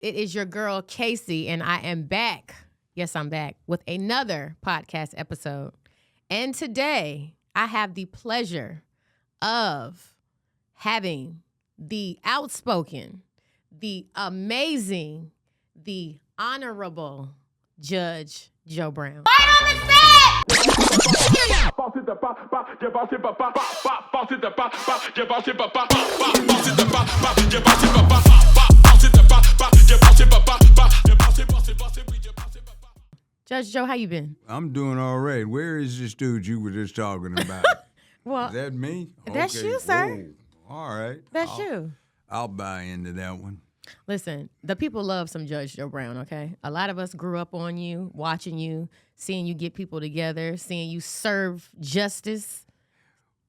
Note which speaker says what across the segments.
Speaker 1: It is your girl, Casey, and I am back. Yes, I'm back with another podcast episode. And today, I have the pleasure of having the outspoken, the amazing, the honorable Judge Joe Brown. Judge Joe, how you been?
Speaker 2: I'm doing all right. Where is this dude you were just talking about?
Speaker 1: Well,
Speaker 2: Is that me?
Speaker 1: that's
Speaker 2: Okay.
Speaker 1: you, sir.
Speaker 2: Whoa. All right.
Speaker 1: That's you.
Speaker 2: I'll buy into that one.
Speaker 1: Listen, the people love some Judge Joe Brown, okay? A lot of us grew up on you, watching you, seeing you get people together, seeing you serve justice.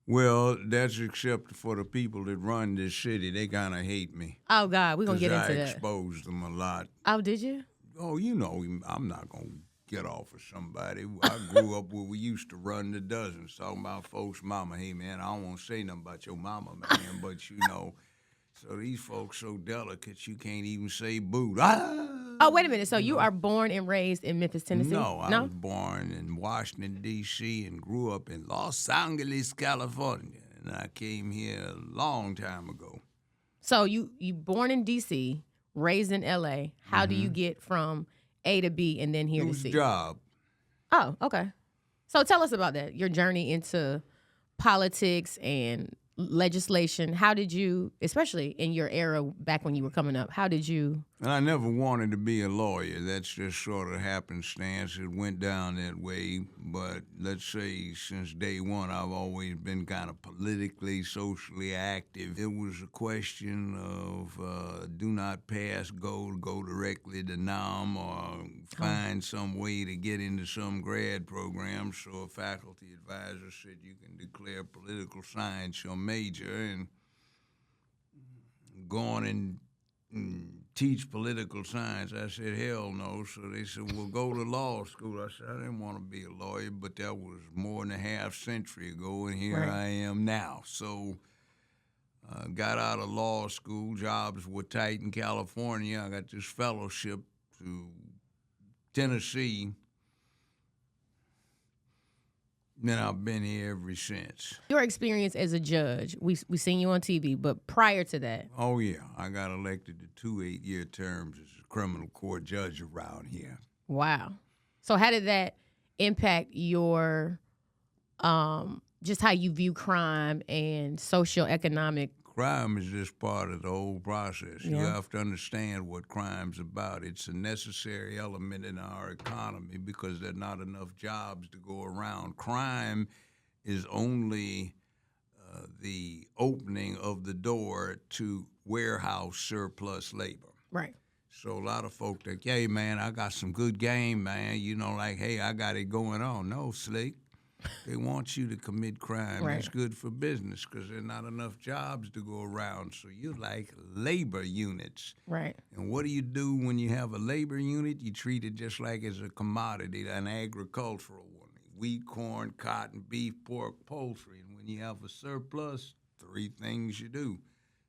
Speaker 2: Well, that's except for the people that run this city. They kind of hate me.
Speaker 1: Oh, God, we're going to get into
Speaker 2: I
Speaker 1: that.
Speaker 2: exposed them a lot.
Speaker 1: Oh, did you?
Speaker 2: Oh, you know, I'm not going to get off of somebody. I grew up where we used to run the dozens, talking about folks' mama. Hey, man, I don't want to say nothing about your mama, man, but, you know, so these folks so delicate you can't even say boo. Ah!
Speaker 1: Oh, wait a minute. So you are born and raised in Memphis, Tennessee?
Speaker 2: No, I was born in Washington, D.C. and grew up in Los Angeles, California. And I came here a long time ago.
Speaker 1: So you born in D.C., raised in L.A. How do you get from A to B and then here
Speaker 2: It
Speaker 1: to
Speaker 2: was
Speaker 1: C?
Speaker 2: a job.
Speaker 1: Oh, okay. So tell us about that, your journey into politics and legislation. How did you, especially in your era back when you were coming up, how did you?
Speaker 2: And I never wanted to be a lawyer. That's just sort of happenstance. It went down that way. But let's say since day one, I've always been kind of politically, socially active. It was a question of do not pass, go directly to NAM or find some way to get into some grad program. So a faculty advisor said you can declare political science your major and go on and teach political science. I said, hell no. So they said, well, go to law school. I said, I didn't want to be a lawyer, but that was more than a half century ago, and here I am now. So got out of law school. Jobs were tight in California. I got this fellowship to Tennessee. Then I've been here ever since.
Speaker 1: Your experience as a judge, we seen you on TV, but prior to that.
Speaker 2: Oh, yeah. I got elected to 2 8-year terms as a criminal court judge around here.
Speaker 1: Wow. So how did that impact your, just how you view crime and socioeconomic?
Speaker 2: Crime is just part of the whole process. You
Speaker 1: Yeah.
Speaker 2: have to understand what crime's about. It's a necessary element in our economy because there are not enough jobs to go around. Crime is only the opening of the door to warehouse surplus labor.
Speaker 1: Right.
Speaker 2: So a lot of folk think, hey, man, I got some good game, man. You know, like, hey, I got it going on. No, Slick. They want you to commit crime.
Speaker 1: Right.
Speaker 2: That's good for business because there are not enough jobs to go around. So you're like labor units.
Speaker 1: Right.
Speaker 2: And what do you do when you have a labor unit? You treat it just like it's a commodity, an agricultural one. Wheat, corn, cotton, beef, pork, poultry. And when you have a surplus, 3 things you do.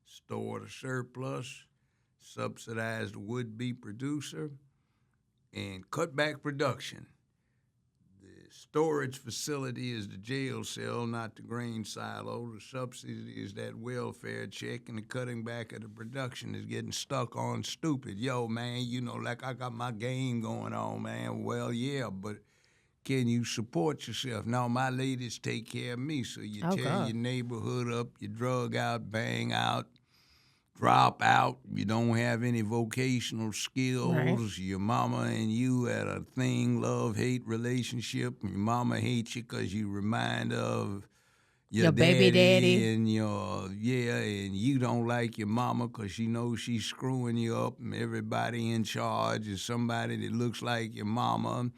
Speaker 2: Store the surplus, subsidize the would-be producer, and cut back production. Storage facility is the jail cell, not the grain silo. The subsidy is that welfare check, and the cutting back of the production is getting stuck on stupid. Yo, man, you know, like I got my game going on, man. Well, yeah, but can you support yourself? No, my ladies take care of me, so you tear your neighborhood up, you drug out, bang out, drop out, you don't have any vocational skills,
Speaker 1: Right.
Speaker 2: Your mama and you had a love-hate relationship, your mama hates you because you remind of your
Speaker 1: baby daddy.
Speaker 2: and and you don't like your mama because you know she's screwing you up, and everybody in charge is somebody that looks like your mama.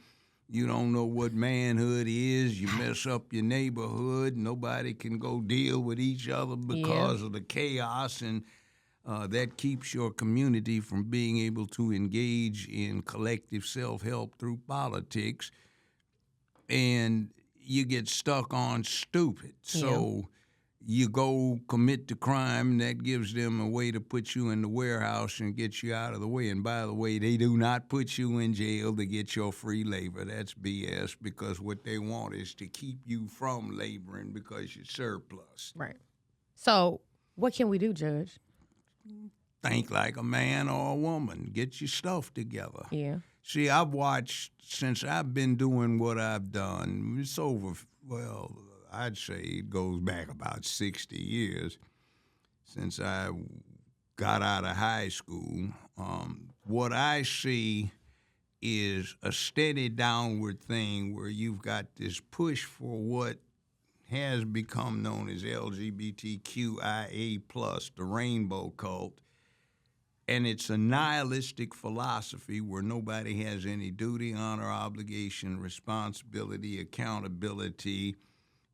Speaker 2: You don't know what manhood is. You mess up your neighborhood. Nobody can go deal with each other because of the chaos, and that keeps your community from being able to engage in collective self-help through politics, and you get stuck on stupid. So you go commit the crime, and that gives them a way to put you in the warehouse and get you out of the way. And by the way, they do not put you in jail to get your free labor. That's BS, because what they want is to keep you from laboring because you're surplus.
Speaker 1: Right. So what can we do, Judge?
Speaker 2: Think like a man or a woman. Get your stuff together.
Speaker 1: Yeah.
Speaker 2: See, I've watched, since I've been doing what I've done, it's over, well, I'd say it goes back about 60 years since I got out of high school. What I see is a steady downward thing where you've got this push for what has become known as LGBTQIA+, the rainbow cult. And it's a nihilistic philosophy where nobody has any duty, honor, obligation, responsibility, accountability.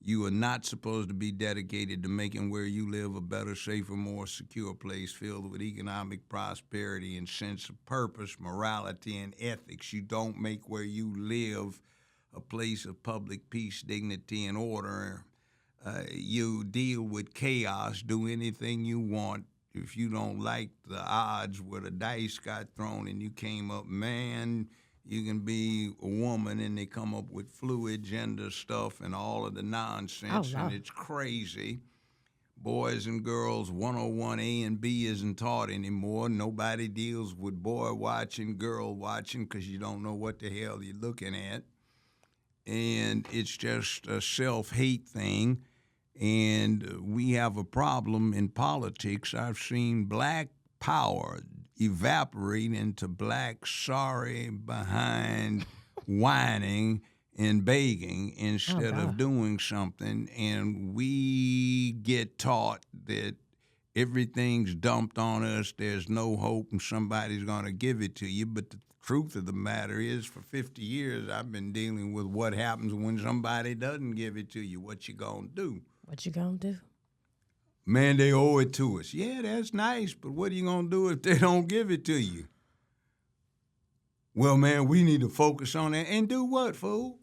Speaker 2: You are not supposed to be dedicated to making where you live a better, safer, more secure place filled with economic prosperity and sense of purpose, morality, and ethics. You don't make where you live a place of public peace, dignity, and order. You deal with chaos, do anything you want. If you don't like the odds where the dice got thrown and you came up, man, you can be a woman, and they come up with fluid gender stuff and all of the nonsense, and it's crazy. Boys and girls, 101A and B isn't taught anymore. Nobody deals with boy watching, girl watching, because you don't know what the hell you're looking at. And it's just a self-hate thing. And we have a problem in politics. I've seen black power evaporate into black sorry behind whining and begging instead of doing something. And we get taught that everything's dumped on us, there's no hope, and somebody's going to give it to you. But the truth of the matter is, for 50 years, I've been dealing with what happens when somebody doesn't give it to you. What you going to do?
Speaker 1: What you gonna do?
Speaker 2: Man, they owe it to us. Yeah, that's nice, but what are you going to do if they don't give it to you? Well, man, we need to focus on that. And do what, fool?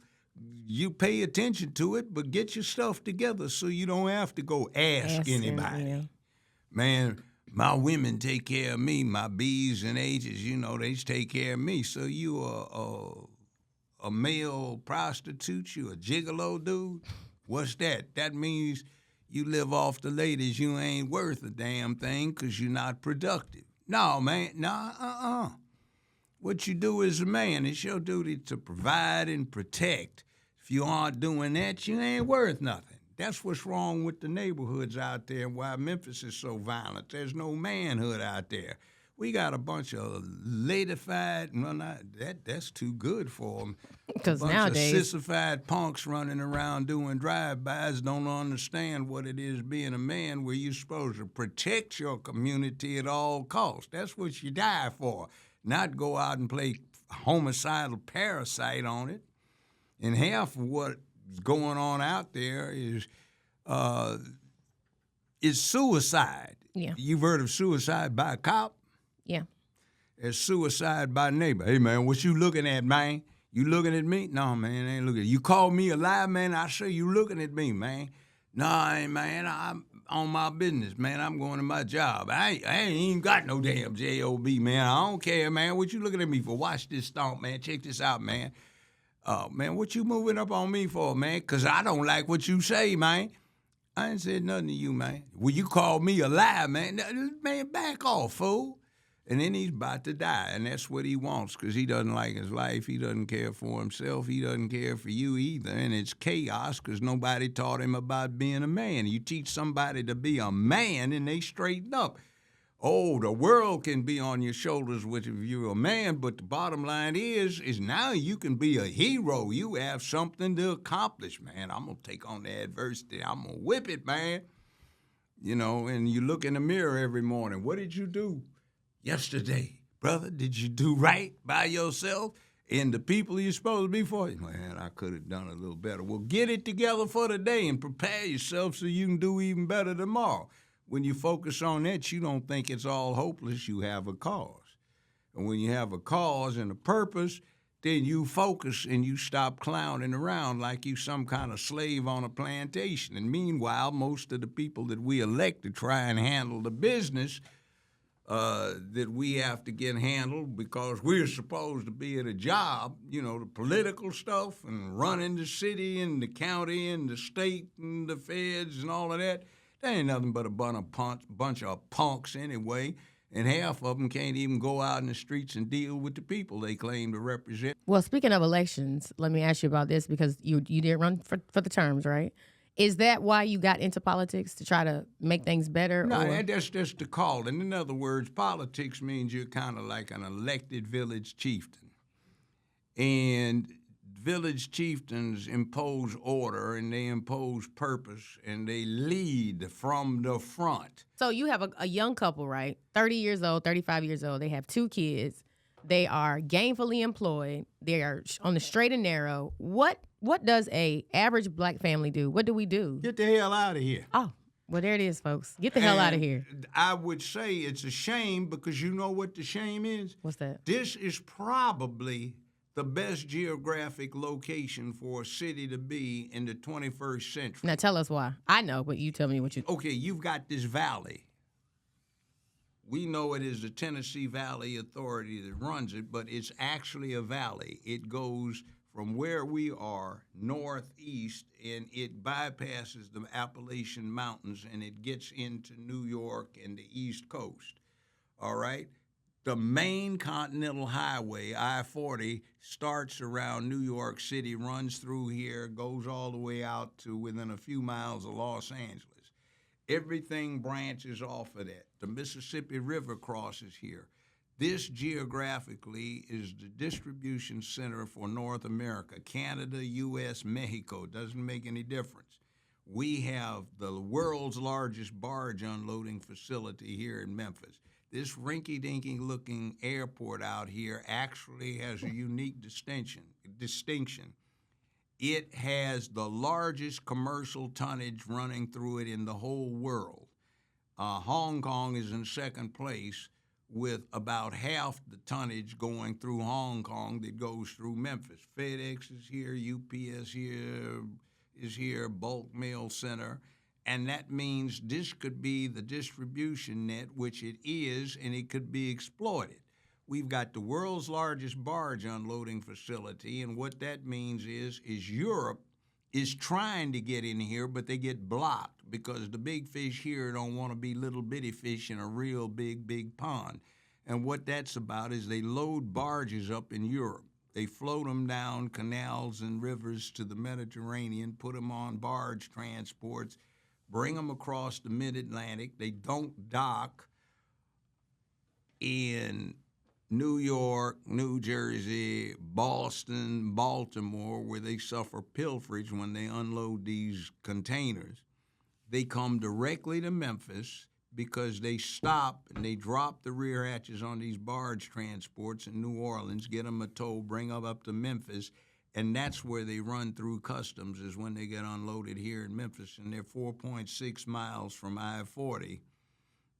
Speaker 2: You pay attention to it, but get your stuff together so you don't have to go ask anybody.
Speaker 1: Yeah.
Speaker 2: Man, my women take care of me. My B's and H's, they take care of me. So you a male prostitute? You a gigolo dude? What's that? That means you live off the ladies. You ain't worth a damn thing because you're not productive. No, man. No, What you do as a man, it's your duty to provide and protect. If you aren't doing that, you ain't worth nothing. That's what's wrong with the neighborhoods out there and why Memphis is so violent. There's no manhood out there. We got a bunch of ladified, that's too good for them.
Speaker 1: Because
Speaker 2: nowadays, of sissified punks running around doing drive-bys don't understand what it is being a man, where you're supposed to protect your community at all costs. That's what you die for, not go out and play homicidal parasite on it. And half of what's going on out there is suicide.
Speaker 1: Yeah.
Speaker 2: You've heard of suicide by a cop?
Speaker 1: Yeah.
Speaker 2: It's suicide by neighbor. Hey, man, what you looking at, man? You looking at me? No, man, I ain't looking at you. You call me a lie, man, I say you looking at me, man. No, I ain't, man. I'm on my business, man. I'm going to my job. I ain't even got no damn job, man. I don't care, man. What you looking at me for? Watch this stomp, man. Check this out, man. Man, what you moving up on me for, man? Because I don't like what you say, man. I ain't said nothing to you, man. Well, you call me a lie, man. Man, back off, fool. And then he's about to die, and that's what he wants, because he doesn't like his life. He doesn't care for himself. He doesn't care for you either, and it's chaos because nobody taught him about being a man. You teach somebody to be a man, and they straighten up. Oh, the world can be on your shoulders if you're a man, but the bottom line is now you can be a hero. You have something to accomplish, man. I'm going to take on the adversity. I'm going to whip it, man. And you look in the mirror every morning. What did you do yesterday, brother? Did you do right by yourself and the people you're supposed to be for? Man, I could have done a little better. Well, get it together for today and prepare yourself so you can do even better tomorrow. When you focus on that, you don't think it's all hopeless. You have a cause. And when you have a cause and a purpose, then you focus and you stop clowning around like you some kind of slave on a plantation. And meanwhile, most of the people that we elect to try and handle the business that we have to get handled because we're supposed to be at a job, the political stuff and running the city and the county and the state and the feds and all of that, that ain't nothing but a bunch of punks anyway. And half of them can't even go out in the streets and deal with the people they claim to represent.
Speaker 1: Well, speaking of elections, let me ask you about this because you didn't run for the terms, right? Is that why you got into politics, to try to make things better?
Speaker 2: No, that's just the call. And in other words, politics means you're kind of like an elected village chieftain. And village chieftains impose order and they impose purpose and they lead from the front.
Speaker 1: So you have a young couple, right? 30 years old, 35 years old. They have 2 kids. They are gainfully employed. They are on the straight and narrow. What does a average black family do? What do we do?
Speaker 2: Get the hell out of here.
Speaker 1: Oh, well, there it is, folks. Get the hell out of here.
Speaker 2: I would say it's a shame because you know what the shame is?
Speaker 1: What's that?
Speaker 2: This is probably the best geographic location for a city to be in the 21st century.
Speaker 1: Now tell us why. I know, but you tell me what you...
Speaker 2: Okay, you've got this valley. We know it is the Tennessee Valley Authority that runs it, but it's actually a valley. It goes from where we are northeast, and it bypasses the Appalachian Mountains, and it gets into New York and the East Coast. All right? The main Continental Highway, I-40, starts around New York City, runs through here, goes all the way out to within a few miles of Los Angeles. Everything branches off of that. The Mississippi River crosses here. This geographically is the distribution center for North America, Canada, U.S., Mexico. Doesn't make any difference. We have the world's largest barge unloading facility here in Memphis. This rinky-dinky looking airport out here actually has a unique distinction. It has the largest commercial tonnage running through it in the whole world. Hong Kong is in second place with about half the tonnage going through Hong Kong that goes through Memphis. FedEx is here, UPS is here, Bulk Mail Center. And that means this could be the distribution net, which it is, and it could be exploited. We've got the world's largest barge unloading facility, and what that means is Europe is trying to get in here, but they get blocked because the big fish here don't want to be little bitty fish in a real big pond. And what that's about is they load barges up in Europe. They float them down canals and rivers to the Mediterranean, put them on barge transports, bring them across the mid-Atlantic. They don't dock in New York, New Jersey, Boston, Baltimore, where they suffer pilferage when they unload these containers. They come directly to Memphis because they stop and they drop the rear hatches on these barge transports in New Orleans, get them a tow, bring them up to Memphis, and that's where they run through customs is when they get unloaded here in Memphis, and they're 4.6 miles from I-40.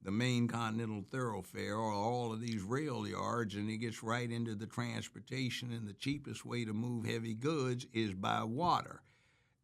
Speaker 2: The main continental thoroughfare, or all of these rail yards, and it gets right into the transportation, and the cheapest way to move heavy goods is by water.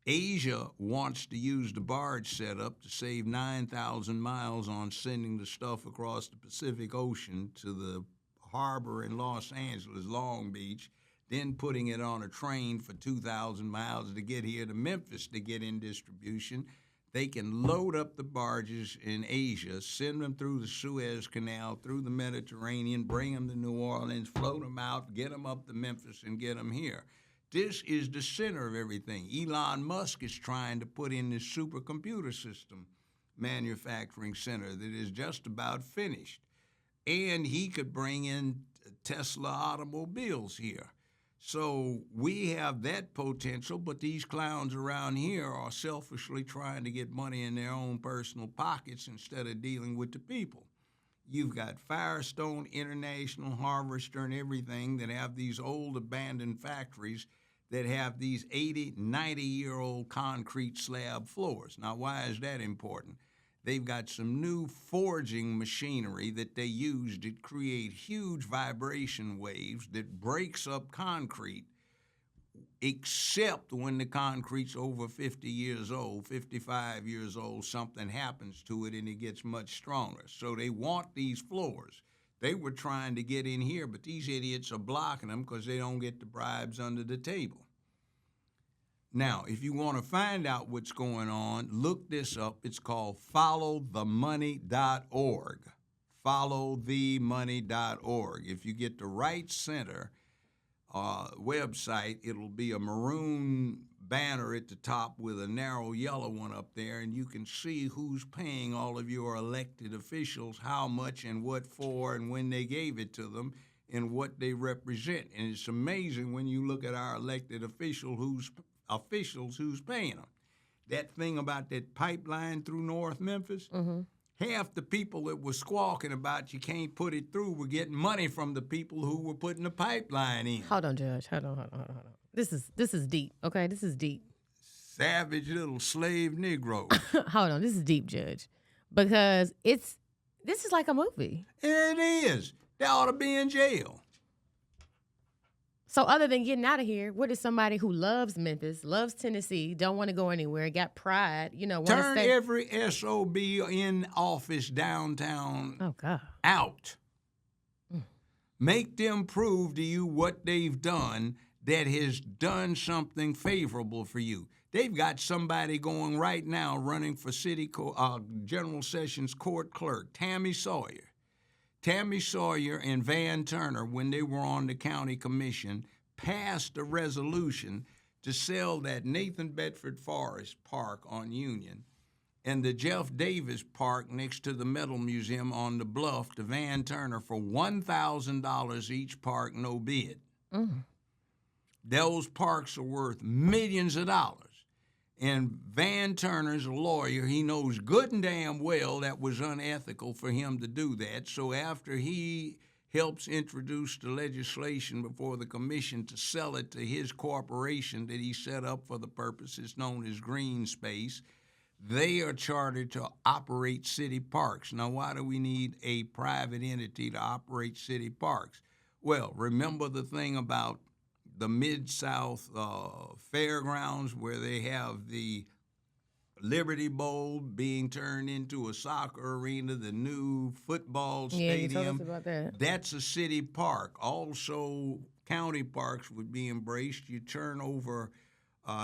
Speaker 2: Asia wants to use the barge setup to save 9,000 miles on sending the stuff across the Pacific Ocean to the harbor in Los Angeles, Long Beach, then putting it on a train for 2,000 miles to get here to Memphis to get in distribution. They can load up the barges in Asia, send them through the Suez Canal, through the Mediterranean, bring them to New Orleans, float them out, get them up to Memphis, and get them here. This is the center of everything. Elon Musk is trying to put in this supercomputer system manufacturing center that is just about finished. And he could bring in Tesla automobiles here. So we have that potential, but these clowns around here are selfishly trying to get money in their own personal pockets instead of dealing with the people. You've got Firestone, International, Harvester, and everything that have these old abandoned factories that have these 80, 90-year-old concrete slab floors. Now, why is that important? they've got some new forging machinery that they use to create huge vibration waves that breaks up concrete, except when the concrete's over 50 years old, 55 years old, something happens to it and it gets much stronger. So they want these floors. They were trying to get in here, but these idiots are blocking them because they don't get the bribes under the table. Now, if you want to find out what's going on, look this up. It's called followthemoney.org. Followthemoney.org. If you get the right center website, it'll be a maroon banner at the top with a narrow yellow one up there, and you can see who's paying all of your elected officials, how much and what for, and when they gave it to them, and what they represent. And it's amazing when you look at our elected officials who's paying them. That thing about that pipeline through North Memphis, half the people that were squawking about you can't put it through were getting money from the people who were putting the pipeline in.
Speaker 1: Hold on, Judge. Hold on. This is deep, okay? This is deep.
Speaker 2: Savage little slave Negroes.
Speaker 1: Hold on. This is deep, Judge. Because this is like a movie.
Speaker 2: It is. They ought to be in jail.
Speaker 1: So other than getting out of here, what is somebody who loves Memphis, loves Tennessee, don't want to go anywhere, got pride, want to
Speaker 2: Turn
Speaker 1: stay?
Speaker 2: every SOB in office downtown out. Make them prove to you what they've done that has done something favorable for you. They've got somebody going right now running for General Sessions Court Clerk, Tammy Sawyer. Tammy Sawyer and Van Turner, when they were on the county commission, passed a resolution to sell that Nathan Bedford Forest Park on Union and the Jeff Davis Park next to the Metal Museum on the Bluff to Van Turner for $1,000 each park, no bid. Those parks are worth millions of dollars. And Van Turner's a lawyer. He knows good and damn well that was unethical for him to do that. So after he helps introduce the legislation before the commission to sell it to his corporation that he set up for the purposes known as Green Space, they are chartered to operate city parks. Now, why do we need a private entity to operate city parks? Well, remember the thing about the Mid-South Fairgrounds where they have the Liberty Bowl being turned into a soccer arena, the new football stadium.
Speaker 1: You told us about that.
Speaker 2: That's a city park. Also, county parks would be embraced. You turn over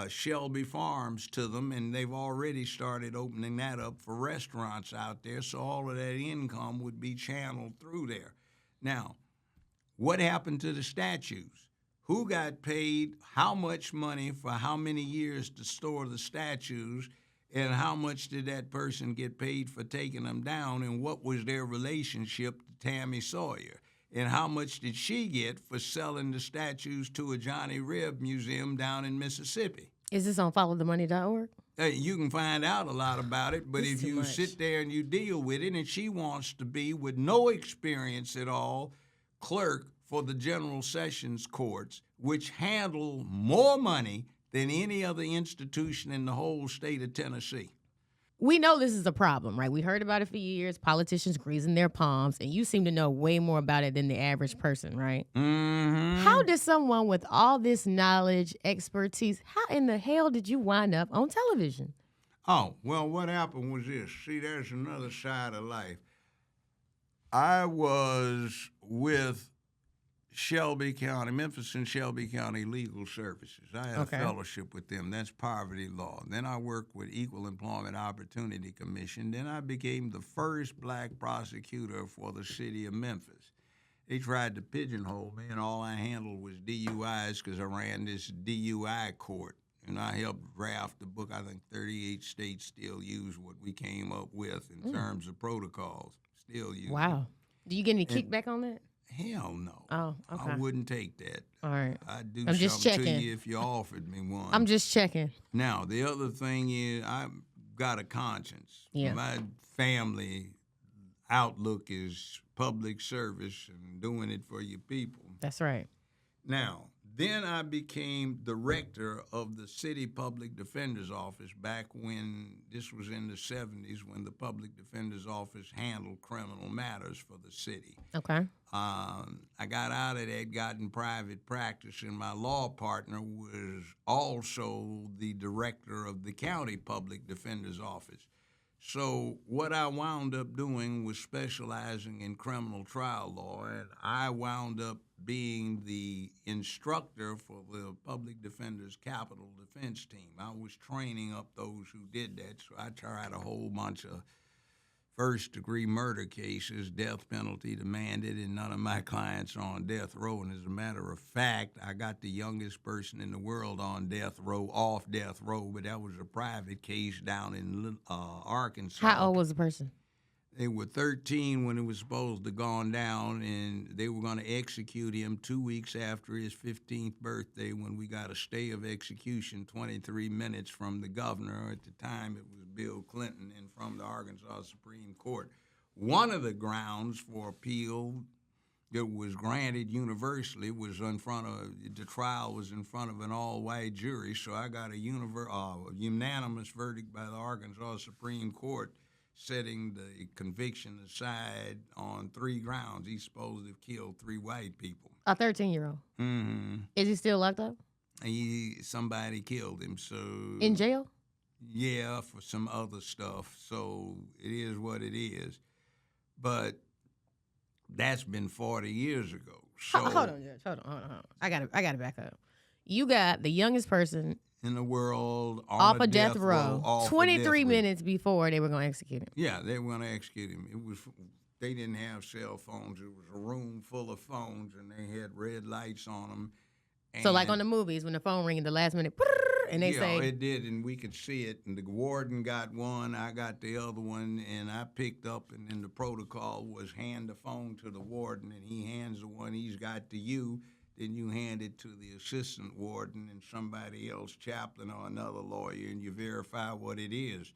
Speaker 2: Shelby Farms to them, and they've already started opening that up for restaurants out there, so all of that income would be channeled through there. Now, what happened to the statues? Who got paid how much money for how many years to store the statues, and how much did that person get paid for taking them down, and what was their relationship to Tammy Sawyer? And how much did she get for selling the statues to a Johnny Reb museum down in Mississippi?
Speaker 1: Is this on followthemoney.org?
Speaker 2: You can find out a lot about it, but if you sit there and you deal with it, and she wants to be, with no experience at all, clerk for the General Sessions Courts, which handle more money than any other institution in the whole state of Tennessee.
Speaker 1: We know this is a problem, right? We heard about it for years, politicians greasing their palms, and you seem to know way more about it than the average person, right?
Speaker 2: Mm-hmm.
Speaker 1: How did someone with all this knowledge, expertise, how in the hell did you wind up on television?
Speaker 2: Oh, well, what happened was this. See, there's another side of life. I was with Shelby County, Memphis and Shelby County Legal Services. I had a fellowship with them. That's poverty law. Then I worked with Equal Employment Opportunity Commission. Then I became the first black prosecutor for the city of Memphis. They tried to pigeonhole me, and all I handled was DUIs because I ran this DUI court. And I helped draft the book. I think 38 states still use what we came up with in terms of protocols. Still use
Speaker 1: Wow. Do you get any kickback on that?
Speaker 2: Hell no.
Speaker 1: Oh, okay.
Speaker 2: I wouldn't take that.
Speaker 1: All right.
Speaker 2: I'd do
Speaker 1: I'm just
Speaker 2: something
Speaker 1: checking.
Speaker 2: to you if you offered me one.
Speaker 1: I'm just checking.
Speaker 2: Now, the other thing is I've got a conscience.
Speaker 1: Yeah.
Speaker 2: My family outlook is public service and doing it for your people.
Speaker 1: That's right.
Speaker 2: Now, Then I became director of the City Public Defender's Office back when, this was in the 70s, when the Public Defender's Office handled criminal matters for the city.
Speaker 1: Okay.
Speaker 2: I got out of that, got in private practice, and my law partner was also the director of the County Public Defender's Office. So what I wound up doing was specializing in criminal trial law, and I wound up being the instructor for the Public Defender's Capital Defense Team. I was training up those who did that, so I tried a whole bunch of first-degree murder cases, death penalty demanded, and none of my clients are on death row. And as a matter of fact, I got the youngest person in the world on death row, off death row, but that was a private case down in Arkansas.
Speaker 1: How old was the person?
Speaker 2: They were 13 when it was supposed to gone down, and they were going to execute him 2 weeks after his 15th birthday when we got a stay of execution 23 minutes from the governor. At the time, it was Bill Clinton, and from the Arkansas Supreme Court. One of the grounds for appeal that was granted universally was in front of, the trial was in front of an all-white jury, so I got a unanimous verdict by the Arkansas Supreme Court setting the conviction aside on 3 grounds. He's supposed to have killed 3 white people.
Speaker 1: A 13-year-old.
Speaker 2: Mm-hmm.
Speaker 1: Is he still locked up?
Speaker 2: Somebody killed him, so...
Speaker 1: In jail?
Speaker 2: Yeah, for some other stuff. So it is what it is. But that's been 40 years ago. So
Speaker 1: Hold on, Judge. Hold on. I gotta back up. You got the youngest person
Speaker 2: in the world
Speaker 1: off of death row 23 minutes before they were going to execute him.
Speaker 2: Yeah, they were going to execute him. They didn't have cell phones. It was a room full of phones, and they had red lights on them.
Speaker 1: So like on the movies, when the phone rings, the last minute, and they say...
Speaker 2: Yeah, it did, and we could see it. And the warden got one, I got the other one, and I picked up, and then the protocol was hand the phone to the warden, and he hands the one he's got to you. Then you hand it to the assistant warden and somebody else, chaplain or another lawyer, and you verify what it is.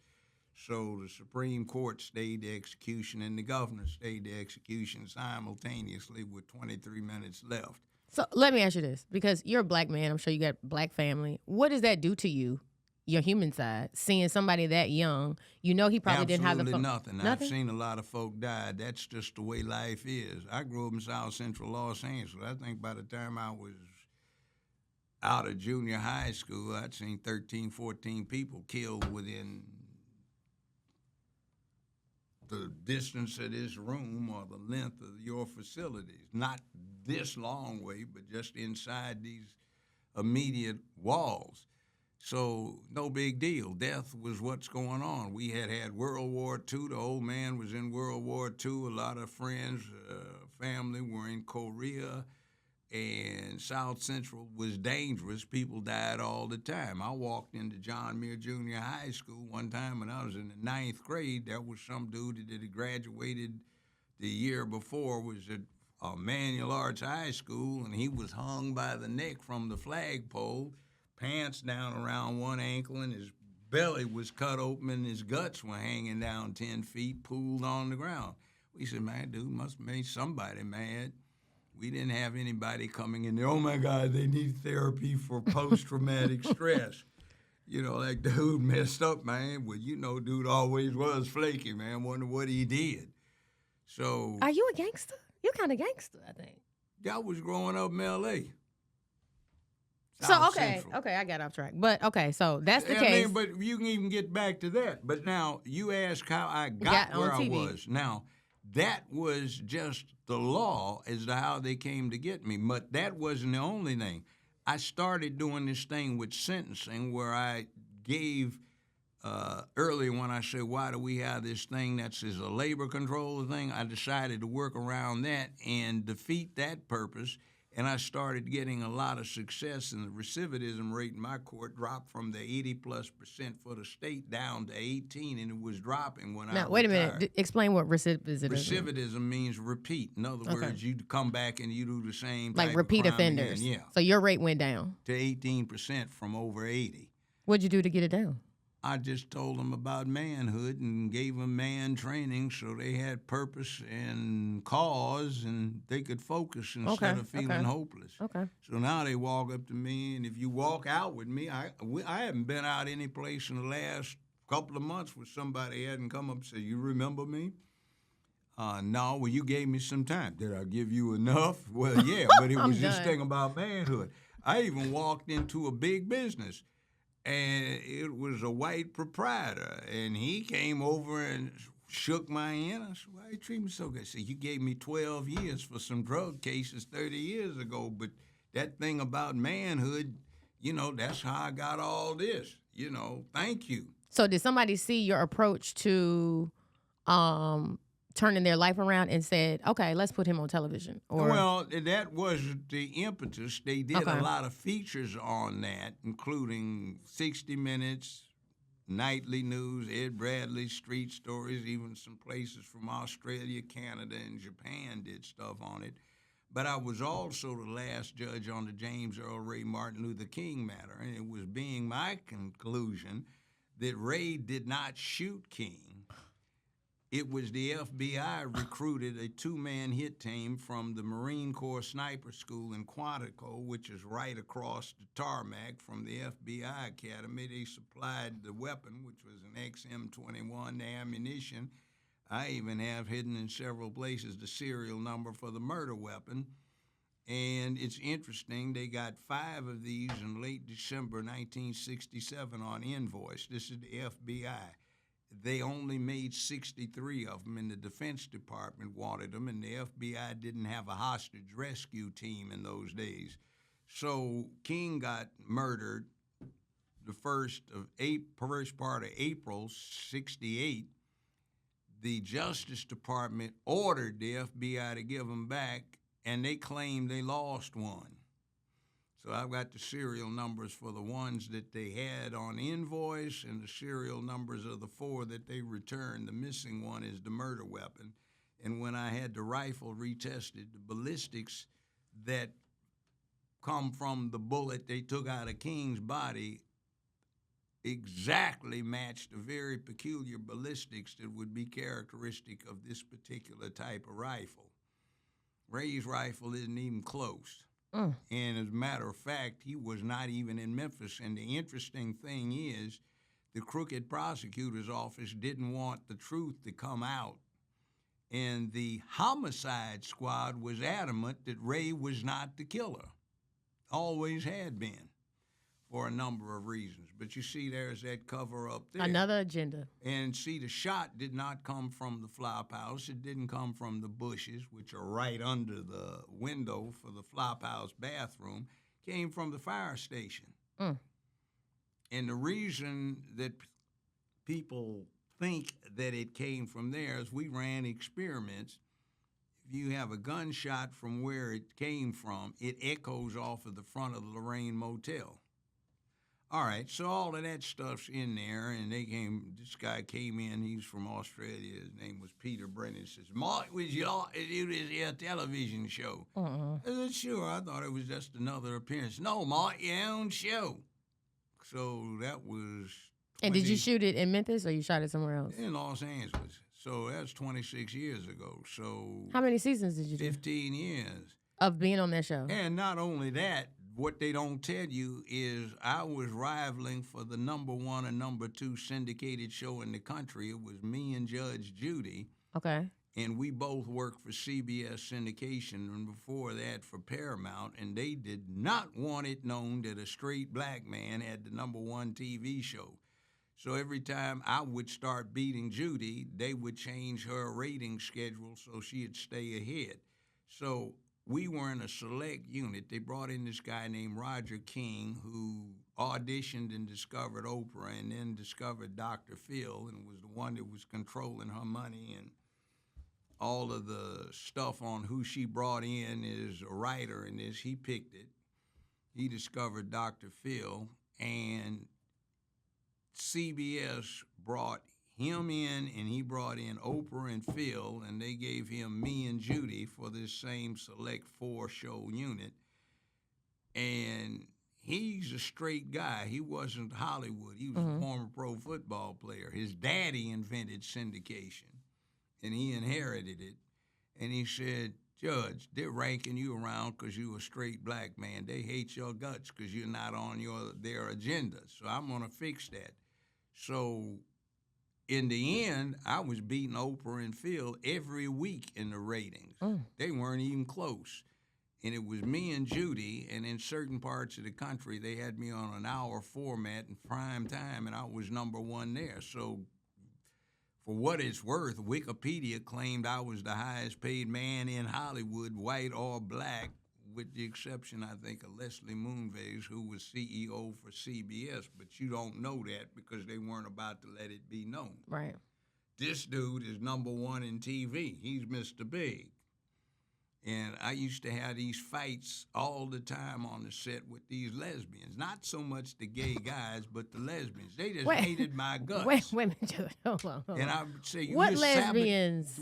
Speaker 2: So the Supreme Court stayed the execution, and the governor stayed the execution simultaneously with 23 minutes left.
Speaker 1: So let me ask you this, because you're a black man. I'm sure you got a black family. What does that do to you, your human side, seeing somebody that young? You know he probably didn't have the phone.
Speaker 2: Nothing. I've seen a lot of folk die. That's just the way life is. I grew up in South Central Los Angeles. I think by the time I was out of junior high school, I'd seen 13, 14 people killed within the distance of this room or the length of your facilities. Not this long way, but just inside these immediate walls. So no big deal. Death was what's going on. We had World War II. The old man was in World War II. A lot of friends, family were in Korea. And South Central was dangerous. People died all the time. I walked into John Muir Junior High School one time when I was in the 9th grade. There was some dude that had graduated the year before, was at Manual Arts High School, and he was hung by the neck from the flagpole, pants down around one ankle, and his belly was cut open, and his guts were hanging down 10 feet, pooled on the ground. We said, man, dude must have made somebody mad. We didn't have anybody coming in there, oh, my God, they need therapy for post-traumatic stress. You know, like, dude messed up, man. Well, you know, dude always was flaky, man. Wonder what he did. So...
Speaker 1: Are you a gangster? You're kind of gangster, I think.
Speaker 2: I was growing up in L.A.
Speaker 1: South Central. Okay, I got off track. But, okay, so that's the case.
Speaker 2: But you can even get back to that. But now, you ask how I got where I was. Now, that was just the law as to how they came to get me. But that wasn't the only thing. I started doing this thing with sentencing where I gave, earlier when I said, why do we have this thing that's a labor control thing, I decided to work around that and defeat that purpose. And I started getting a lot of success, and the recidivism rate in my court dropped from the 80+% for the state down to 18, and it was dropping when I retired. Now,
Speaker 1: wait a minute. Explain what recidivism is.
Speaker 2: Recidivism means repeat. In other words, you come back and you do the same type
Speaker 1: like repeat
Speaker 2: of crime
Speaker 1: offenders.
Speaker 2: again. Yeah.
Speaker 1: So your rate went down.
Speaker 2: To 18% from over 80.
Speaker 1: What'd you do to get it down?
Speaker 2: I just told them about manhood and gave them man training so they had purpose and cause and they could focus instead
Speaker 1: Okay.
Speaker 2: of feeling
Speaker 1: Okay.
Speaker 2: hopeless.
Speaker 1: Okay.
Speaker 2: So now they walk up to me, and if you walk out with me, I haven't been out any place in the last couple of months where somebody hadn't come up and said, "You remember me?" No, well, you gave me some time. Did I give you enough? Well, yeah, but it
Speaker 1: I'm
Speaker 2: was this
Speaker 1: done.
Speaker 2: thing about manhood. I even walked into a big business, and it was a white proprietor, and he came over and shook my hand. I said, "Why you treat me so good?" He said, "You gave me 12 years for some drug cases 30 years ago, but that thing about manhood, that's how I got all this. Thank you."
Speaker 1: So did somebody see your approach to turning their life around and said, "Okay, let's put him on television"? Or
Speaker 2: Well, that was the impetus. They did
Speaker 1: Okay.
Speaker 2: a lot of features on that, including 60 Minutes, Nightly News, Ed Bradley, Street Stories, even some places from Australia, Canada, and Japan did stuff on it. But I was also the last judge on the James Earl Ray Martin Luther King matter, and it was being my conclusion that Ray did not shoot King. It was the FBI recruited a two-man hit team from the Marine Corps Sniper School in Quantico, which is right across the tarmac from the FBI Academy. They supplied the weapon, which was an XM-21, the ammunition. I even have hidden in several places the serial number for the murder weapon. And it's interesting, they got 5 of these in late December 1967 on invoice. This is the FBI. They only made 63 of them, and the Defense Department wanted them, and the FBI didn't have a hostage rescue team in those days. So King got murdered the first part of April '68. The Justice Department ordered the FBI to give them back, and they claimed they lost one. So I've got the serial numbers for the ones that they had on invoice and the serial numbers of the 4 that they returned. The missing one is the murder weapon. And when I had the rifle retested, the ballistics that come from the bullet they took out of King's body exactly matched the very peculiar ballistics that would be characteristic of this particular type of rifle. Ray's rifle isn't even close. And as a matter of fact, he was not even in Memphis. And the interesting thing is, the crooked prosecutor's office didn't want the truth to come out. And the homicide squad was adamant that Ray was not the killer. Always had been, for a number of reasons. But you see, there's that cover up there.
Speaker 1: another agenda.
Speaker 2: And see, the shot did not come from the flop house. It didn't come from the bushes, which are right under the window for the flop house bathroom. It came from the fire station. And the reason that people think that it came from there is we ran experiments. If you have a gunshot from where it came from, it echoes off of the front of the Lorraine Motel. All right, so all of that stuff's in there, and this guy came in, he's from Australia, his name was Peter Brennan. He says, "Mark, would you like to do this here television show?" I said, "Sure." I thought it was just another appearance. "No, Mark, your own show." So that was
Speaker 1: And did you shoot it in Memphis or you shot it somewhere else?
Speaker 2: in Los Angeles. So that's 26 years ago. So
Speaker 1: How many seasons did you do
Speaker 2: 15 years.
Speaker 1: of being on that show?
Speaker 2: And not only that, what they don't tell you is I was rivaling for the number 1 and number 2 syndicated show in the country. It was me and Judge Judy.
Speaker 1: Okay.
Speaker 2: And we both worked for CBS syndication and before that for Paramount. And they did not want it known that a straight black man had the number 1 TV show. So every time I would start beating Judy, they would change her rating schedule so she'd stay ahead. So we were in a select unit. They brought in this guy named Roger King who auditioned and discovered Oprah and then discovered Dr. Phil and was the one that was controlling her money and all of the stuff on who she brought in as a writer in this. He picked it. He discovered Dr. Phil, and CBS brought him in, and he brought in Oprah and Phil, and they gave him me and Judy for this same select 4-show unit. And he's a straight guy. He wasn't Hollywood. He was a former pro football player. His daddy invented syndication, and he inherited it. And he said, Judge, they're ranking you around because you're a straight black man. They hate your guts because you're not on their agenda. So I'm going to fix that. So in the end, I was beating Oprah and Phil every week in the ratings. They weren't even close. And it was me and Judy, and in certain parts of the country, they had me on an hour format in prime time, and I was number one there. So for what it's worth, Wikipedia claimed I was the highest paid man in Hollywood, white or black, with the exception, I think, of Leslie Moonves, who was CEO for CBS. But you don't know that because they weren't about to let it be known.
Speaker 1: Right.
Speaker 2: This dude is number one in TV. He's Mr. Big. And I used to have these fights all the time on the set with these lesbians. Not so much the gay guys, but the lesbians. They just hated my guts.
Speaker 1: Wait a minute. Hold on.
Speaker 2: And I would say,
Speaker 1: what lesbians?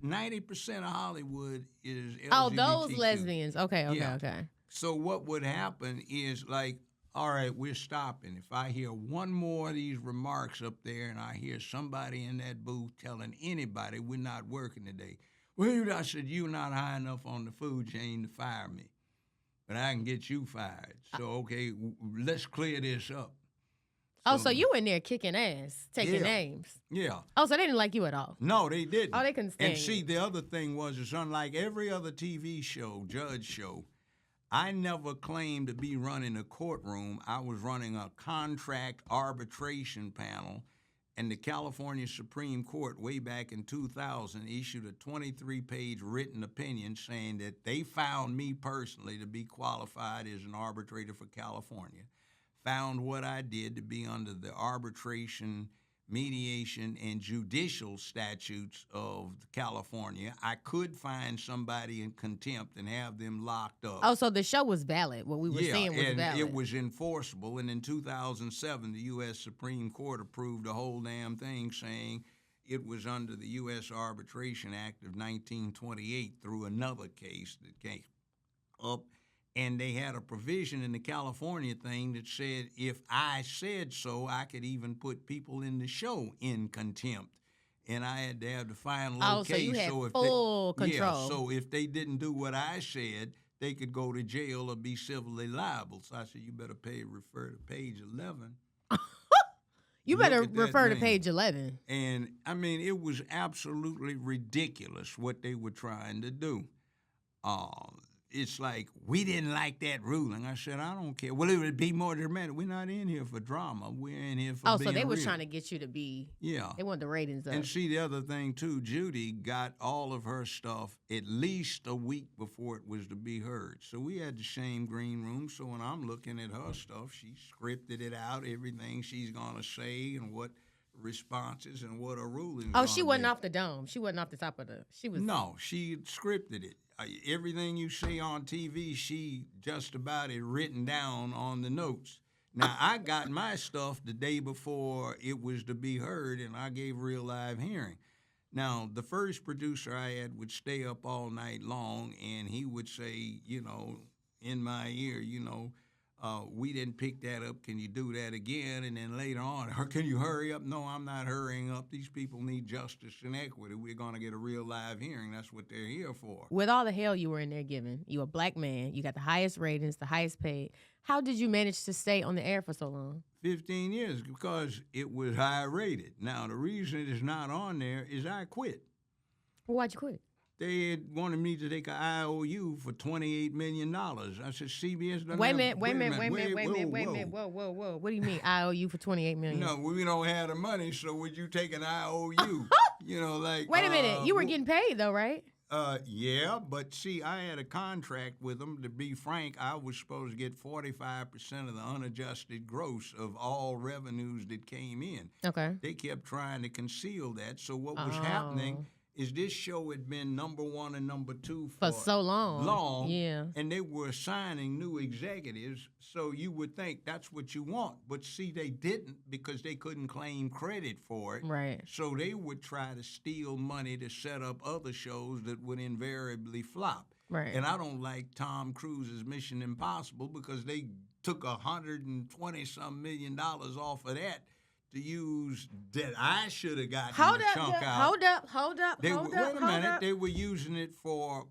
Speaker 2: 90% of Hollywood is LGBTQ.
Speaker 1: Oh, those lesbians. Okay.
Speaker 2: So what would happen is like, all right, we're stopping. If I hear one more of these remarks up there and I hear somebody in that booth telling anybody we're not working today, well, I said, you're not high enough on the food chain to fire me, but I can get you fired. So, okay, let's clear this up.
Speaker 1: So you in there kicking ass, taking names.
Speaker 2: Yeah.
Speaker 1: Oh, so they didn't like you at all?
Speaker 2: No, they didn't.
Speaker 1: Oh, they couldn't stand
Speaker 2: And see, the other thing was, it's unlike every other TV show, judge show, I never claimed to be running a courtroom. I was running a contract arbitration panel. And the California Supreme Court, way back in 2000, issued a 23-page written opinion saying that they found me personally to be qualified as an arbitrator for California, found what I did to be under the arbitration, mediation, and judicial statutes of California. I could find somebody in contempt and have them locked up.
Speaker 1: Oh, so the show was valid. What we were saying was valid.
Speaker 2: Yeah, it was enforceable. And in 2007, the U.S. Supreme Court approved the whole damn thing, saying it was under the U.S. Arbitration Act of 1928 through another case that came up. And they had a provision in the California thing that said if I said so, I could even put people in the show in contempt. And I had to have the final okay.
Speaker 1: Oh, so you had
Speaker 2: if
Speaker 1: full control.
Speaker 2: Yeah, so if they didn't do what I said, they could go to jail or be civilly liable. So I said, you better refer to page 11.
Speaker 1: You better refer to page 11.
Speaker 2: And, I mean, it was absolutely ridiculous what they were trying to do. It's like, we didn't like that ruling. I said, I don't care. Well, it would be more dramatic. We're not in here for drama. We're in here for being
Speaker 1: so they
Speaker 2: real.
Speaker 1: were trying to get you to be.
Speaker 2: Yeah.
Speaker 1: They wanted the ratings up.
Speaker 2: And see, the other thing, too, Judy got all of her stuff at least a week before it was to be heard. So we had the same green room. So when I'm looking at her stuff, she scripted it out, everything she's going to say and what responses and what her rulings.
Speaker 1: Oh, she wasn't off the dome. She wasn't off the top of the. She was.
Speaker 2: No, she scripted it. Everything you see on TV, she just about it written down on the notes. Now, I got my stuff the day before it was to be heard, and I gave real live hearing. Now, the first producer I had would stay up all night long, and he would say, in my ear, we didn't pick that up. Can you do that again? And then later on, can you hurry up? No, I'm not hurrying up. These people need justice and equity. We're going to get a real live hearing. That's what they're here for.
Speaker 1: With all the hell you were in there giving, you're a black man. You got the highest ratings, the highest paid. How did you manage to stay on the air for so long?
Speaker 2: 15 years, because it was high rated. Now, the reason it is not on there is I quit.
Speaker 1: Well, why'd you quit?
Speaker 2: They had wanted me to take an IOU for $28 million. I said, CBS doesn't
Speaker 1: Wait a
Speaker 2: have...
Speaker 1: minute. Whoa. What do you mean, IOU for $28 million?
Speaker 2: No, we don't have the money, so would you take an IOU?
Speaker 1: Wait a minute. You were getting paid, though, right?
Speaker 2: Yeah, but see, I had a contract with them. To be frank, I was supposed to get 45% of the unadjusted gross of all revenues that came in.
Speaker 1: Okay.
Speaker 2: They kept trying to conceal that, so what was happening... is this show had been number one and number two for
Speaker 1: so long. Yeah.
Speaker 2: And they were assigning new executives, so you would think that's what you want. But see, they didn't because they couldn't claim credit for it.
Speaker 1: Right.
Speaker 2: So they would try to steal money to set up other shows that would invariably flop.
Speaker 1: Right.
Speaker 2: And I don't like Tom Cruise's Mission Impossible because they took $120-some million off of that to use that I should have gotten
Speaker 1: Hold
Speaker 2: the
Speaker 1: up,
Speaker 2: chunk out.
Speaker 1: hold up.
Speaker 2: Wait a minute. They were using it for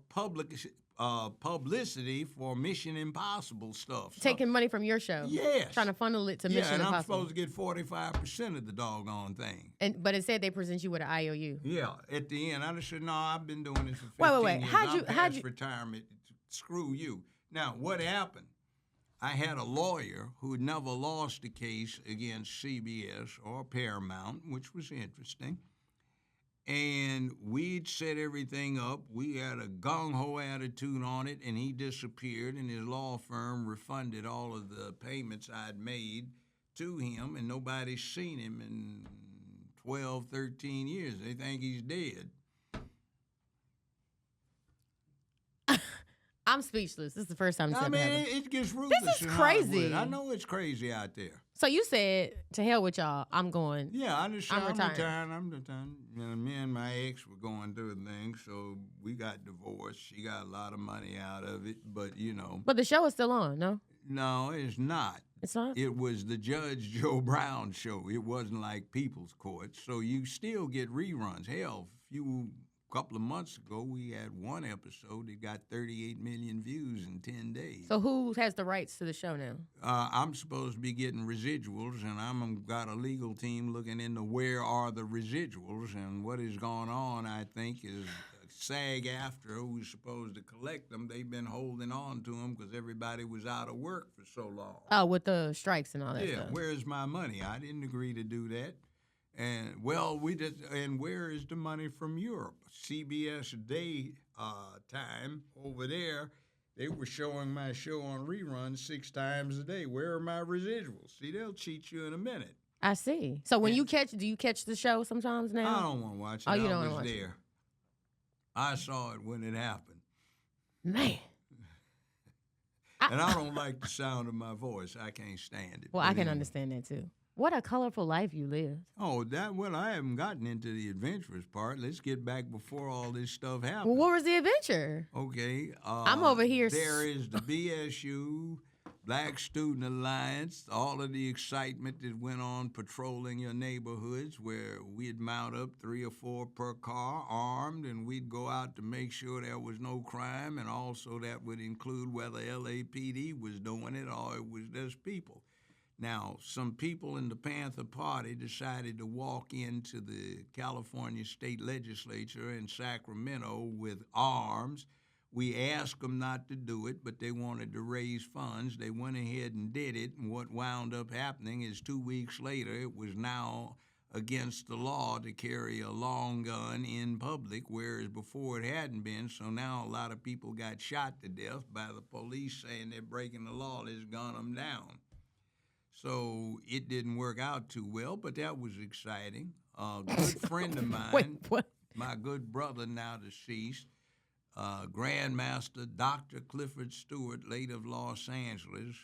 Speaker 2: publicity for Mission Impossible stuff.
Speaker 1: Taking money from your show.
Speaker 2: Yes.
Speaker 1: Trying to funnel it to Mission
Speaker 2: and
Speaker 1: Impossible.
Speaker 2: I'm supposed to get 45% of the doggone thing.
Speaker 1: But it said they present you with an IOU.
Speaker 2: Yeah, at the end. I just said, no, I've been doing this for 15
Speaker 1: wait.
Speaker 2: years.
Speaker 1: How'd
Speaker 2: I'm
Speaker 1: you
Speaker 2: retirement. Screw you. Now, what happened? I had a lawyer who had never lost a case against CBS or Paramount, which was interesting. And we'd set everything up. We had a gung-ho attitude on it, and he disappeared, and his law firm refunded all of the payments I'd made to him, and nobody's seen him in 12, 13 years. They think he's dead.
Speaker 1: I'm speechless. This is the first time
Speaker 2: I mean, it gets ruthless.
Speaker 1: This is crazy.
Speaker 2: I know it's crazy out there.
Speaker 1: So you said, to hell with y'all, I'm going.
Speaker 2: Yeah, I'm retiring. I'm retiring. You know, me and my ex were going through a thing, so we got divorced. She got a lot of money out of it, but, you know.
Speaker 1: But the show is still on, no?
Speaker 2: No, it's not.
Speaker 1: It's not?
Speaker 2: It was the Judge Joe Brown show. It wasn't like People's Court, so you still get reruns. Hell, a couple of months ago, we had one episode that got 38 million views in 10 days.
Speaker 1: So who has the rights to the show now?
Speaker 2: I'm supposed to be getting residuals, and I'm got a legal team looking into where are the residuals, and what is going on, I think, is SAG-AFTRA, who's supposed to collect them. They've been holding on to them because everybody was out of work for so long.
Speaker 1: Oh, with the strikes and all that stuff.
Speaker 2: Yeah, where's my money? I didn't agree to do that. And and where is the money from Europe? CBS daytime over there, they were showing my show on reruns 6 times a day. Where are my residuals? See, they'll cheat you in a minute.
Speaker 1: I see. So when do you catch the show sometimes now?
Speaker 2: I don't want to watch it.
Speaker 1: Oh, you don't want to watch
Speaker 2: there.
Speaker 1: it?
Speaker 2: I saw it when it happened.
Speaker 1: Man.
Speaker 2: And I don't like the sound of my voice. I can't stand it.
Speaker 1: Well, I can understand that too. What a colorful life you lived.
Speaker 2: Oh, I haven't gotten into the adventurous part. Let's get back before all this stuff happened.
Speaker 1: Well, what was the adventure?
Speaker 2: Okay.
Speaker 1: I'm over here.
Speaker 2: There is the BSU, Black Student Alliance, all of the excitement that went on patrolling your neighborhoods where we'd mount up 3 or 4 per car armed, and we'd go out to make sure there was no crime, and also that would include whether LAPD was doing it or it was just people. Now, some people in the Panther Party decided to walk into the California State Legislature in Sacramento with arms. We asked them not to do it, but they wanted to raise funds. They went ahead and did it, and what wound up happening is 2 weeks later, it was now against the law to carry a long gun in public, whereas before it hadn't been. So now a lot of people got shot to death by the police saying they're breaking the law. Let's gun them down. So it didn't work out too well, but that was exciting. A good friend of mine,
Speaker 1: Wait, what?
Speaker 2: my good brother now deceased, Grandmaster Dr. Clifford Stewart, late of Los Angeles,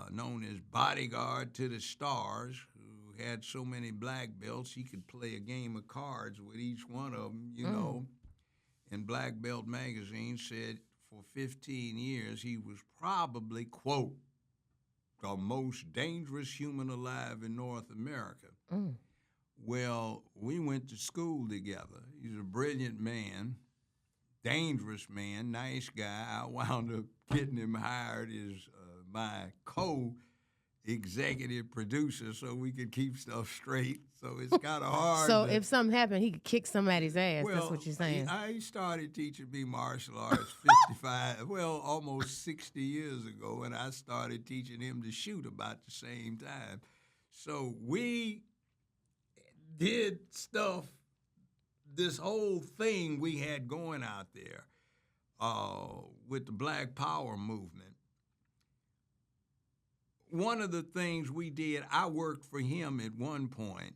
Speaker 2: known as Bodyguard to the Stars, who had so many black belts he could play a game of cards with each one of them, you know. And Black Belt magazine said for 15 years he was probably, quote, the most dangerous human alive in North America. Well, we went to school together. He's a brilliant man, dangerous man, nice guy. I wound up getting him hired as my co-executive producer so we could keep stuff straight. So it's kind of hard.
Speaker 1: So if something happened, he could kick somebody's ass.
Speaker 2: Well,
Speaker 1: that's what you're saying.
Speaker 2: He started teaching me martial arts 55, almost 60 years ago, and I started teaching him to shoot about the same time. So we did stuff, this whole thing we had going out there with the Black Power movement. One of the things we did, I worked for him at one point.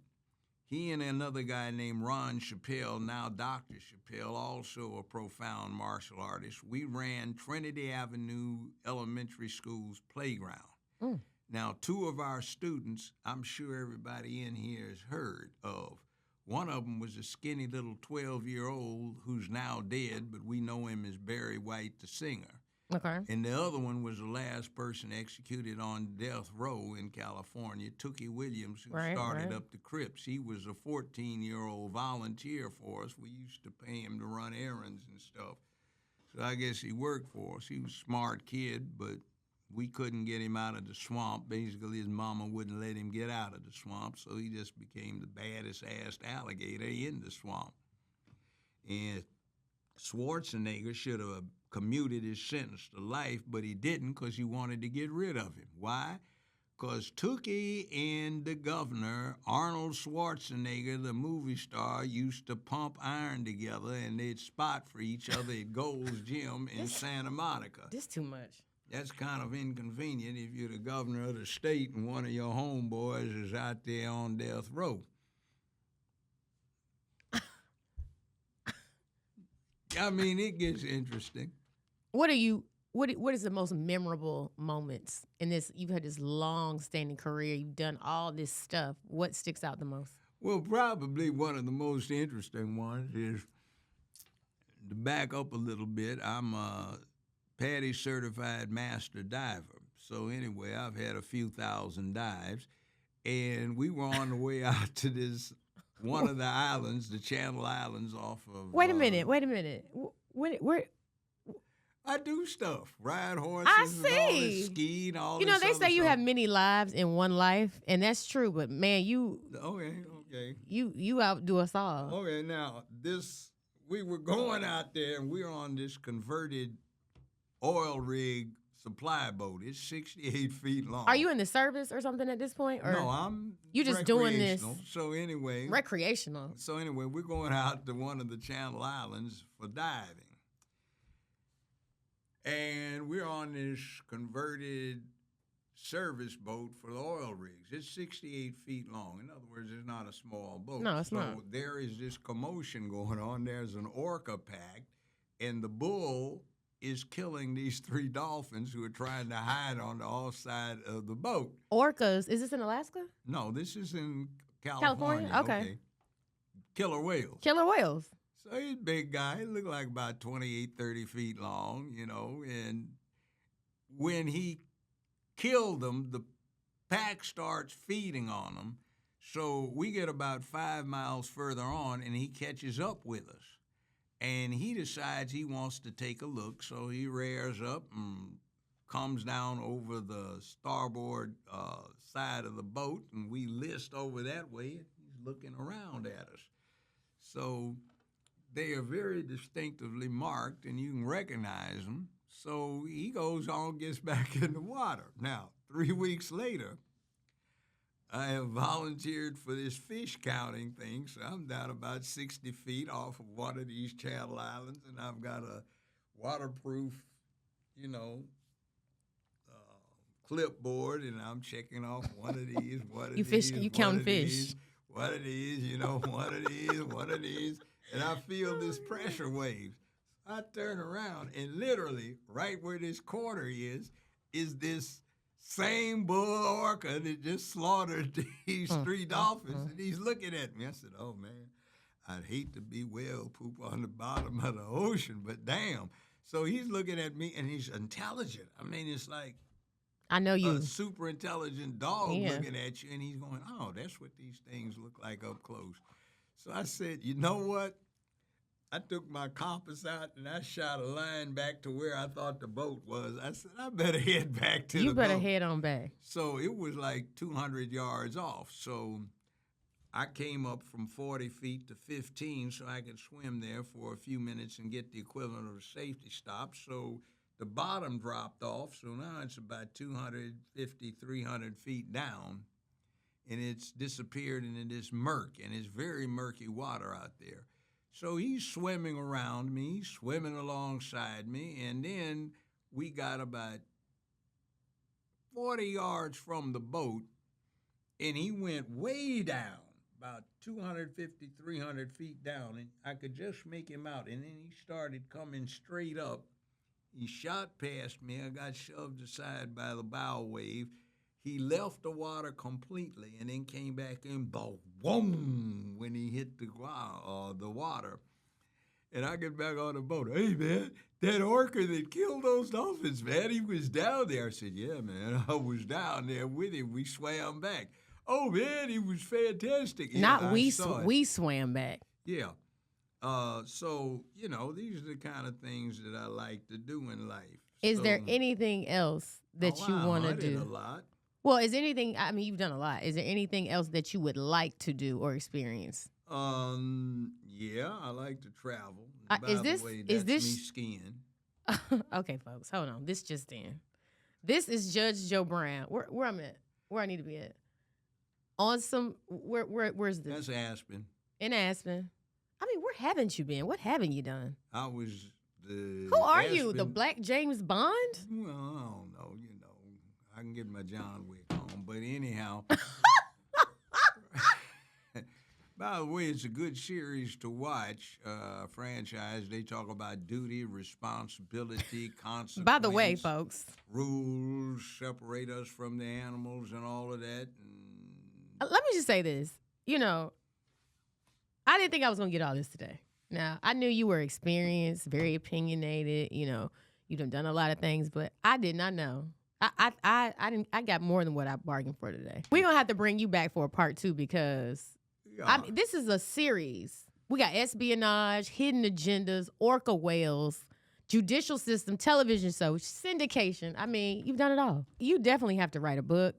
Speaker 2: He and another guy named Ron Chappelle, now Dr. Chappelle, also a profound martial artist, we ran Trinity Avenue Elementary School's playground. Now, 2 of our students, I'm sure everybody in here has heard of, One of them was a skinny little 12-year-old who's now dead, but we know him as Barry White, the singer.
Speaker 1: Okay.
Speaker 2: And the other one was the last person executed on death row in California, Tookie Williams, who started up the Crips. He was a 14-year-old volunteer for us. We used to pay him to run errands and stuff. So I guess he worked for us. He was a smart kid, but we couldn't get him out of the swamp. Basically, his mama wouldn't let him get out of the swamp, so he just became the baddest-ass alligator in the swamp. And Schwarzenegger should have commuted his sentence to life, but he didn't because he wanted to get rid of him. Why? Because Tookie and the governor, Arnold Schwarzenegger, the movie star, used to pump iron together, and they'd spot for each other at Gold's Gym in Santa Monica.
Speaker 1: This too much.
Speaker 2: That's kind of inconvenient if you're the governor of the state and one of your homeboys is out there on death row. I mean, it gets interesting.
Speaker 1: What is the most memorable moments in this? You've had this long-standing career. You've done all this stuff. What sticks out the most?
Speaker 2: Well, probably one of the most interesting ones is, to back up a little bit, I'm a PADI certified master diver. So anyway, I've had a few thousand dives, and we were on the way out to this one of the islands, the Channel Islands off of...
Speaker 1: Wait a minute. Where
Speaker 2: I do stuff, ride horses,
Speaker 1: I
Speaker 2: and all this,
Speaker 1: see.
Speaker 2: ski and all
Speaker 1: You
Speaker 2: this
Speaker 1: know, they
Speaker 2: other
Speaker 1: say you
Speaker 2: stuff.
Speaker 1: have many lives in one life, and that's true. But man,
Speaker 2: Okay.
Speaker 1: you outdo us all.
Speaker 2: Okay, now we were going out there, and we were on this converted oil rig supply boat. It's 68 feet long.
Speaker 1: Are you in the service or something at this point? Or
Speaker 2: No, I'm
Speaker 1: you just doing this
Speaker 2: recreational. So anyway,
Speaker 1: recreational?
Speaker 2: we're going out to one of the Channel Islands for diving. And we're on this converted service boat for the oil rigs. It's 68 feet long. In other words, it's not a small boat.
Speaker 1: No, it's not.
Speaker 2: So there is this commotion going on. There's an orca pack, and the bull is killing these 3 dolphins who are trying to hide on the off side of the boat.
Speaker 1: Orcas. Is this in Alaska?
Speaker 2: No, this is in California.
Speaker 1: Okay.
Speaker 2: Killer whales.
Speaker 1: Killer whales.
Speaker 2: So he's a big guy. He looked like about 28, 30 feet long, and when he killed them, the pack starts feeding on them. So we get about 5 miles further on, and he catches up with us. And he decides he wants to take a look, so he rears up and comes down over the starboard side of the boat, and we list over that way, and he's looking around at us. So they are very distinctively marked, and you can recognize them. So he goes on, gets back in the water. Now, 3 weeks later, I have volunteered for this fish counting thing, so I'm down about 60 feet off of one of these Channel Islands, and I've got a waterproof, clipboard, and I'm checking off one of these, one of these.
Speaker 1: You count fish.
Speaker 2: One of these, one of these, one of these, and I feel this pressure wave. I turn around, and literally right where this corner is this same bull orca that just slaughtered these 3 dolphins, and he's looking at me. I said, oh, man, I'd hate to be whale poop on the bottom of the ocean, but damn. So he's looking at me, and he's intelligent. I mean, it's like
Speaker 1: I know you.
Speaker 2: a super intelligent dog looking at you, and he's going, oh, that's what these things look like up close. So I said, you know what? I took my compass out, and I shot a line back to where I thought the boat was. I said, I better head back to the boat.
Speaker 1: You better head on back.
Speaker 2: So it was like 200 yards off. So I came up from 40 feet to 15 so I could swim there for a few minutes and get the equivalent of a safety stop. So the bottom dropped off, so now it's about 250, 300 feet down, and it's disappeared into this murk, and it's very murky water out there. So he's swimming around me, swimming alongside me, and then we got about 40 yards from the boat, and he went way down, about 250, 300 feet down, and I could just make him out, and then he started coming straight up. He shot past me. I got shoved aside by the bow wave. He left the water completely and then came back in, boom, when he hit the water. And I get back on the boat. Hey, man, that orca that killed those dolphins, man, he was down there. I said, yeah, man, I was down there with him. We swam back. Oh, man, he was fantastic.
Speaker 1: Not we swam back.
Speaker 2: Yeah. So, these are the kind of things that I like to do in life.
Speaker 1: Is there anything else that you want to do?
Speaker 2: I did a lot.
Speaker 1: Well, is there anything, you've done a lot. Is there anything else that you would like to do or experience?
Speaker 2: Yeah, I like to travel. By the way,
Speaker 1: is this
Speaker 2: me skiing.
Speaker 1: Okay, folks, hold on. This just in. This is Judge Joe Brown. Where I'm at? Where I need to be at? On some where's this?
Speaker 2: That's Aspen.
Speaker 1: In Aspen. Where haven't you been? What haven't you done?
Speaker 2: I was the.
Speaker 1: Who are you? The Black James Bond?
Speaker 2: Well, I don't know. I can get my John Wick on, but anyhow. By the way, it's a good series to watch. Franchise. They talk about duty, responsibility, consequence.
Speaker 1: By the way, folks,
Speaker 2: rules separate us from the animals and all of that.
Speaker 1: Let me just say this. I didn't think I was going to get all this today. Now, I knew you were experienced, very opinionated. You've done a lot of things, but I did not know. I got more than what I bargained for today. We're going to have to bring you back for a part 2 because this is a series. We got espionage, hidden agendas, orca whales, judicial system, television shows, syndication. You've done it all. You definitely have to write a book.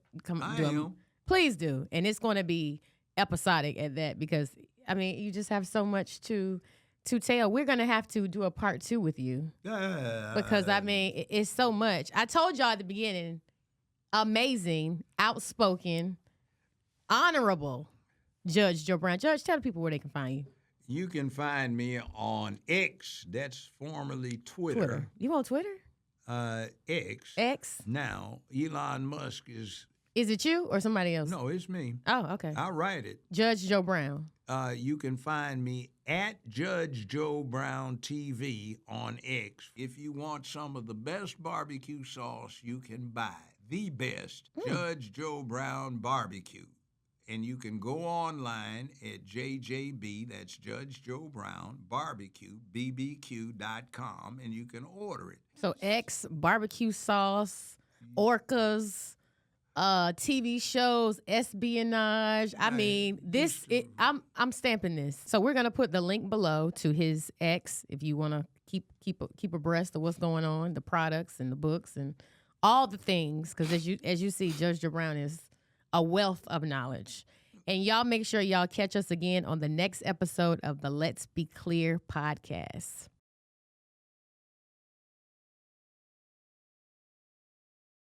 Speaker 1: Please do. And it's going to be episodic at that because, you just have so much to tell. We're going to have to do a part 2 with you because, it's so much. I told y'all at the beginning, amazing, outspoken, honorable Judge Joe Brown. Judge, tell the people where they can find you.
Speaker 2: You can find me on X. That's formerly Twitter.
Speaker 1: You on Twitter?
Speaker 2: X.
Speaker 1: X.
Speaker 2: Now, Elon Musk is.
Speaker 1: Is it you or somebody else?
Speaker 2: No, it's me.
Speaker 1: Oh, okay.
Speaker 2: I write it.
Speaker 1: Judge Joe Brown.
Speaker 2: You can find me at Judge Joe Brown TV on X. If you want some of the best barbecue sauce you can buy, the best, Judge Joe Brown Barbecue. And you can go online at JJB, that's Judge Joe Brown Barbecue, BBQ.com, and you can order it.
Speaker 1: So X, barbecue sauce, orcas, TV shows, espionage. I'm stamping this. So we're gonna put the link below to his X if you want to keep abreast of what's going on, the products and the books and all the things. Because as you see, Judge Joe Brown is a wealth of knowledge. And y'all make sure y'all catch us again on the next episode of the Let's Be Clear podcast.